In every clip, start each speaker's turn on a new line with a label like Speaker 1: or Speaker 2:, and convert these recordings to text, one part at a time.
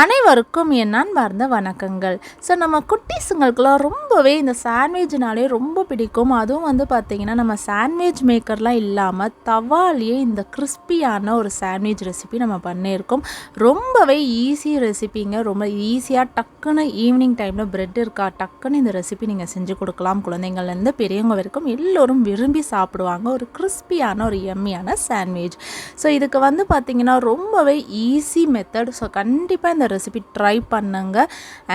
Speaker 1: அனைவருக்கும் என் அன்பார்ந்த வணக்கங்கள். ஸோ நம்ம குட்டீஸுங்களுக்குலாம் ரொம்பவே இந்த சாண்ட்விச்னாலே ரொம்ப பிடிக்கும். அதுவும் வந்து பார்த்திங்கன்னா நம்ம சாண்ட்விச் மேக்கர்லாம் இல்லாமல் தவாலேயே இந்த கிறிஸ்பியான ஒரு சாண்ட்விச் ரெசிபி நம்ம பண்ணியிருக்கோம். ரொம்பவே ஈஸி ரெசிபிங்க. ரொம்ப ஈஸியாக டக்குன்னு ஈவினிங் டைமில் ப்ரெட் இருக்கா டக்குன்னு இந்த ரெசிபி நீங்கள் செஞ்சு கொடுக்கலாம். குழந்தைங்கள்லேருந்து பெரியவங்க வரைக்கும் எல்லோரும் விரும்பி சாப்பிடுவாங்க. ஒரு கிறிஸ்பியான ஒரு எம்மியான சாண்ட்விச். ஸோ இதுக்கு வந்து பார்த்திங்கன்னா ரொம்பவே ஈஸி மெத்தட். ஸோ கண்டிப்பாக இந்த ரெசிபி ட்ரை பண்ணுங்க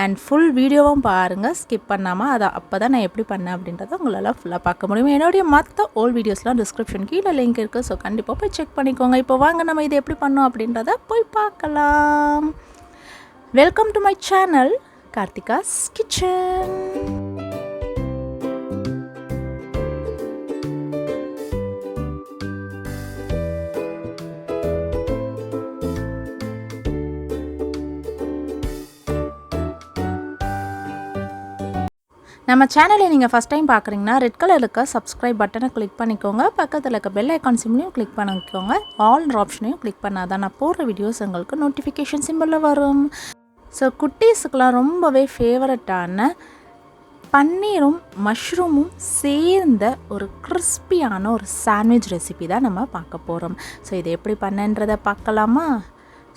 Speaker 1: அண்ட் ஃபுல் வீடியோவும் பாருங்கள், ஸ்கிப் பண்ணாமல். அதை அப்போ தான் நான் எப்படி பண்ணேன் அப்படின்றத உங்களால் ஃபுல்லாக பார்க்க முடியும். என்னுடைய மற்ற ஓல்ட் வீடியோஸ்லாம் டிஸ்கிரிப்ஷன் கீழே லிங்க் இருக்குது. ஸோ கண்டிப்பாக போய் செக் பண்ணிக்கோங்க. இப்போ வாங்க நம்ம இது எப்படி பண்ணோம் அப்படின்றத போய் பார்க்கலாம். Welcome to my channel Karthika's kitchen. நம்ம சேனலை நீங்கள் ஃபஸ்ட் டைம் பார்க்குறீங்கன்னா ரெட் கலரில் இருக்க சப்ஸ்கிரைப் பட்டனை கிளிக் பண்ணிக்கோங்க. பக்கத்தில் இருக்க பெல் ஐக்கான் சிம்லையும் கிளிக் பண்ணிக்கோங்க. ஆல் ஆப்ஷனையும் கிளிக் பண்ணால் தான் நான் போடுற வீடியோஸ் உங்களுக்கு நோட்டிஃபிகேஷன் சிம்பிளில் வரும். ஸோ குட்டீஸுக்கெலாம் ரொம்பவே ஃபேவரட்டான பன்னீரும் மஷ்ரூமும் சேர்ந்த ஒரு கிறிஸ்பியான ஒரு சாண்ட்விச் ரெசிபி தான் நம்ம பார்க்க போகிறோம். ஸோ இது எப்படி பண்ணன்றதை பார்க்கலாமா?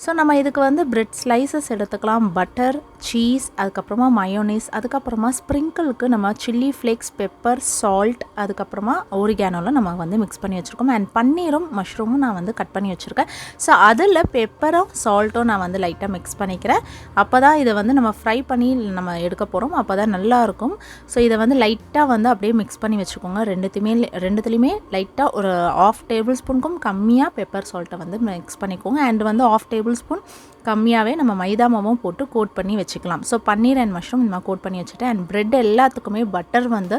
Speaker 1: ஸோ நம்ம இதுக்கு வந்து பிரெட் ஸ்லைசஸ் எடுத்துக்கலாம், பட்டர், சீஸ், அதுக்கப்புறமா மயோனைஸ், அதுக்கப்புறமா ஸ்ப்ரிங்கிளுக்கு நம்ம சில்லி ஃப்ளேக்ஸ், பெப்பர், சால்ட், அதுக்கப்புறமா ஓரிகானோவில் நம்ம வந்து மிக்ஸ் பண்ணி வச்சுருக்கோம். அண்ட் பன்னீரும் மஷ்ரூமும் நான் வந்து கட் பண்ணி வச்சுருக்கேன். ஸோ அதில் பெப்பரும் சால்ட்டும் நான் வந்து லைட்டாக மிக்ஸ் பண்ணிக்கிறேன். அப்போ தான் இதை வந்து நம்ம ஃப்ரை பண்ணி நம்ம எடுக்க போகிறோம். அப்போ தான் நல்லாயிருக்கும். ஸோ இதை வந்து லைட்டாக வந்து அப்படியே மிக்ஸ் பண்ணி வச்சுக்கோங்க. ரெண்டுத்துலேயுமே லைட்டாக ஒரு 1/2 டேபிள் ஸ்பூனுக்கும் கம்மியாக பெப்பர் சால்ட்டை வந்து மிக்ஸ் பண்ணிக்கோங்க. அண்ட் வந்து 1/2 டேபிள் ஸ்பூன் கம்மியாகவே நம்ம மைதா மாவும் போட்டு கோட் பண்ணி வச்சுக்கலாம். ஸோ பன்னீர் அண்ட் மஷ்ரூம் நம்ம கோட் பண்ணி வச்சுட்டு அண்ட் ப்ரெட் எல்லாத்துக்குமே பட்டர் வந்து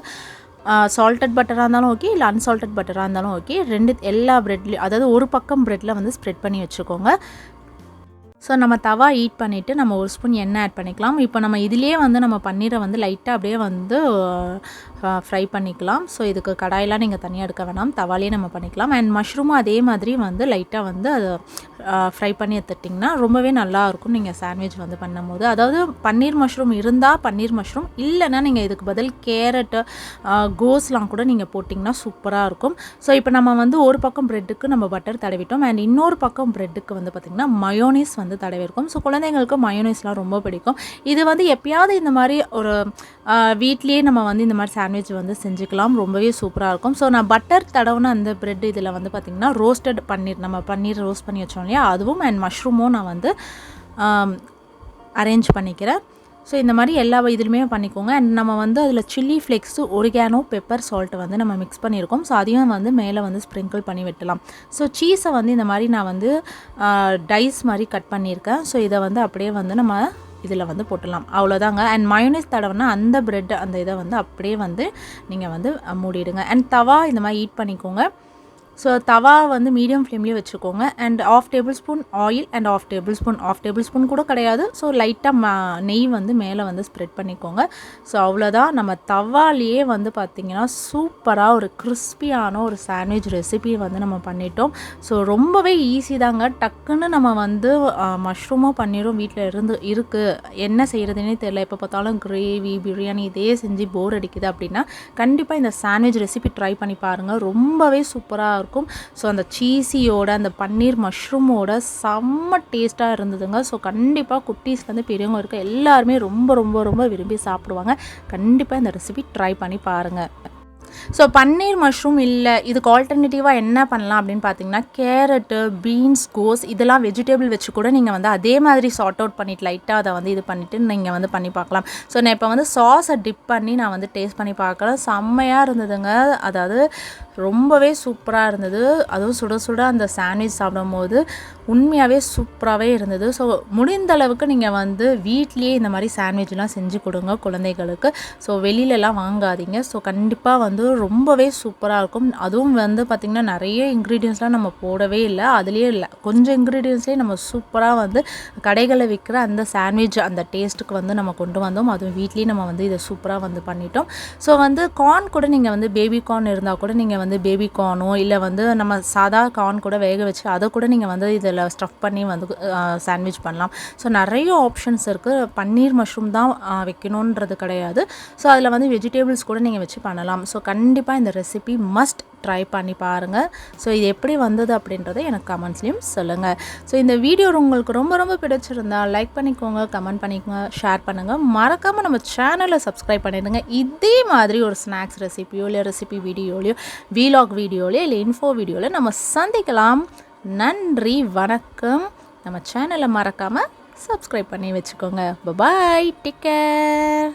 Speaker 1: சால்ட்டட் பட்டராக இருந்தாலும் ஓகே, இல்லை அன்சால்ட்டட் பட்டராக இருந்தாலும் ஓகே. எல்லா ப்ரெட்லேயும், அதாவது ஒரு பக்கம் ப்ரெட்டில் வந்து ஸ்ப்ரெட் பண்ணி வச்சுக்கோங்க. ஸோ நம்ம தவா ஹீட் பண்ணிவிட்டு நம்ம ஒரு ஸ்பூன் எண்ணெய் ஆட் பண்ணிக்கலாம். இப்போ நம்ம இதிலே வந்து நம்ம பன்னீரை வந்து லைட்டாக அப்படியே வந்து ஃப்ரை பண்ணிக்கலாம். ஸோ இதுக்கு கடாயெலாம் நீங்கள் தனியாக எடுக்க வேணாம், தவாலே நம்ம பண்ணிக்கலாம். அண்ட் மஷ்ரூமும் அதே மாதிரி வந்து லைட்டாக வந்து அதை ஃப்ரை பண்ணி எடுத்துட்டிங்கன்னா ரொம்பவே நல்லாயிருக்கும் நீங்கள் சாண்ட்விச் வந்து பண்ணும் போது. அதாவது பன்னீர் மஷ்ரூம் இருந்தால் பன்னீர் மஷ்ரூம், இல்லைன்னா நீங்கள் இதுக்கு பதில் கேரட்டு, கோஸ்லாம் கூட நீங்கள் போட்டிங்கன்னா சூப்பராக இருக்கும். ஸோ இப்போ நம்ம வந்து ஒரு பக்கம் ப்ரெட்டுக்கு நம்ம பட்டர் தடவிட்டோம் அண்ட் இன்னொரு பக்கம் ப்ரெட்டுக்கு வந்து பார்த்திங்கன்னா மயோனைஸ் வந்து தடவி இருக்கும். ஸோ குழந்தைங்களுக்கு மயோனைஸ்லாம் ரொம்ப பிடிக்கும். இது வந்து எப்பயாவது இந்த மாதிரி ஒரு வீட்லேயே நம்ம வந்து இந்த மாதிரி சாண்ட்விச் வந்து செஞ்சுக்கலாம். ரொம்பவே சூப்பராக இருக்கும். ஸோ நான் பட்டர் தடவுன அந்த ப்ரெட் இதில் வந்து பார்த்திங்கன்னா ரோஸ்டட் பன்னீர், நம்ம பன்னீர் ரோஸ்ட் பண்ணி வச்சோம் இல்லையா, அதுவும் அண்ட் மஷ்ரூமும் நான் வந்து அரேஞ்ச் பண்ணிக்கிறேன். ஸோ இந்த மாதிரி எல்லா இதுலையுமே பண்ணிக்கோங்க. அண்ட் நம்ம வந்து அதில் சில்லி ஃப்ளேக்ஸு, ஒரிகானோ, பெப்பர், சால்ட்டை வந்து நம்ம மிக்ஸ் பண்ணியிருக்கோம். ஸோ அதையும் வந்து மேலே வந்து ஸ்ப்ரிங்கிள் பண்ணி விட்டலாம். ஸோ சீஸை வந்து இந்த மாதிரி நான் வந்து டைஸ் மாதிரி கட் பண்ணியிருக்கேன். ஸோ இதை வந்து அப்படியே வந்து நம்ம இதில் வந்து போட்டலாம். அவ்வளோதாங்க. அண்ட் மயோனைஸ் தடவைனா அந்த ப்ரெட் அந்த இதை வந்து அப்படியே வந்து நீங்கள் வந்து மூடிடுங்க. அண்ட் தவா இந்த மாதிரி ஹீட் பண்ணிக்கோங்க. ஸோ தவா வந்து மீடியம் ஃப்ளேம்லேயே வச்சுக்கோங்க. And 1/2 table spoon oil and 1/2 table spoon கூட கிடையாது. ஸோ லைட்டாக நெய் வந்து மேலே வந்து ஸ்ப்ரெட் பண்ணிக்கோங்க. ஸோ அவ்வளோதான். நம்ம தவாலேயே வந்து பார்த்திங்கன்னா சூப்பராக ஒரு கிறிஸ்பியான ஒரு சாண்ட்விச் ரெசிபி வந்து நம்ம பண்ணிட்டோம். ஸோ ரொம்பவே ஈஸி தாங்க. டக்குன்னு நம்ம வந்து மஷ்ரூமும் பன்னீரும் வீட்டில் இருக்குது, என்ன செய்கிறதுனே தெரியல, எப்போ பார்த்தாலும் கிரேவி, பிரியாணி இதே செஞ்சு போர் அடிக்குது அப்படின்னா கண்டிப்பாக இந்த சாண்ட்விச் ரெசிபி ட்ரை பண்ணி பாருங்கள். ரொம்பவே சூப்பராக இருக்கும். ஸோ அந்த சீஸியோட அந்த பன்னீர் மஷ்ரூமோட செம்ம டேஸ்ட்டாக இருந்ததுங்க. ஸோ கண்டிப்பாக குட்டீஸ்லேருந்து பெரியவங்க இருக்க எல்லாருமே ரொம்ப ரொம்ப ரொம்ப விரும்பி சாப்பிடுவாங்க. கண்டிப்பாக இந்த ரெசிபி ட்ரை பண்ணி பாருங்கள். ஸோ பன்னீர் மஷ்ரூம் இல்லை, இதுக்கு ஆல்டர்னேட்டிவாக என்ன பண்ணலாம் அப்படின்னு பார்த்தீங்கன்னா கேரட்டு, பீன்ஸ், கோஸ் இதெல்லாம் வெஜிடபிள் வச்சு கூட நீங்கள் வந்து அதே மாதிரி சார்ட் அவுட் பண்ணிவிட்டு லைட்டாக அதை வந்து இது பண்ணிவிட்டு நீங்கள் வந்து பண்ணி பார்க்கலாம். ஸோ நான் இப்போ வந்து சாஸை டிப் பண்ணி நான் வந்து டேஸ்ட் பண்ணி பார்க்கலாம். செம்மையாக இருந்ததுங்க. அதாவது ரொம்பவே சூப்பராக இருந்தது. அதுவும் சுட சுட அந்த சாண்ட்விச் சாப்பிடும் போது உண்மையாகவே சூப்பராகவே இருந்தது. ஸோ முடிந்த அளவுக்கு நீங்கள் வந்து வீட்லேயே இந்த மாதிரி சாண்ட்விச்லாம் செஞ்சு கொடுங்க குழந்தைகளுக்கு. ஸோ வெளியிலலாம் வாங்காதீங்க. ஸோ கண்டிப்பாக வந்து ரொம்பவே சூப்பராக இருக்கும். அதுவும் வந்து பார்த்திங்கன்னா நிறைய இன்க்ரீடியன்ஸ்லாம் நம்ம போடவே இல்லை, அதுலேயே இல்லை கொஞ்சம் இன்க்ரீடியன்ஸ்லேயே நம்ம சூப்பராக வந்து கடைகளில் விற்கிற அந்த சாண்ட்விச் அந்த டேஸ்ட்டுக்கு வந்து நம்ம கொண்டு வந்தோம். அதுவும் வீட்லேயே நம்ம வந்து இதை சூப்பராக வந்து பண்ணிட்டோம். ஸோ வந்து கார்ன் கூட நீங்கள் வந்து பேபி கார்ன் இருந்தால் கூட நீங்கள் வந்து பேபி கார்னோ இல்லை வந்து நம்ம சாதா கார்ன் கூட வேக வச்சு அதை கூட நீங்கள் வந்து இதில் ஸ்டஃப் பண்ணி வந்து சாண்ட்விச் பண்ணலாம். ஸோ நிறைய ஆப்ஷன்ஸ் இருக்குது. பன்னீர் மஷ்ரூம் தான் வைக்கணுன்றது கிடையாது. ஸோ அதில் வந்து வெஜிடபிள்ஸ் கூட நீங்கள் வச்சு பண்ணலாம். ஸோ கண்டிப்பாக இந்த ரெசிபி மஸ்ட் ட்ரை பண்ணி பாருங்கள். ஸோ இது எப்படி வந்தது அப்படின்றத எனக்கு கமெண்ட்ஸ்லேயும் சொல்லுங்கள். ஸோ இந்த வீடியோ உங்களுக்கு ரொம்ப ரொம்ப பிடிச்சிருந்தா லைக் பண்ணிக்கோங்க, கமெண்ட் பண்ணிக்கோங்க, ஷேர் பண்ணுங்கள். மறக்காமல் நம்ம சேனலை சப்ஸ்கிரைப் பண்ணிடுங்க. இதே மாதிரி ஒரு ஸ்நாக்ஸ் ரெசிபியோ இல்லை ரெசிபி வீடியோலையோ வீலாக் வீடியோலையோ இல்லை இன்ஃபோ வீடியோவில் நம்ம சந்திக்கலாம். நன்றி, வணக்கம். நம்ம சேனலை மறக்காமல் சப்ஸ்கிரைப் பண்ணி வச்சுக்கோங்க. பாய், டேக் கேர்.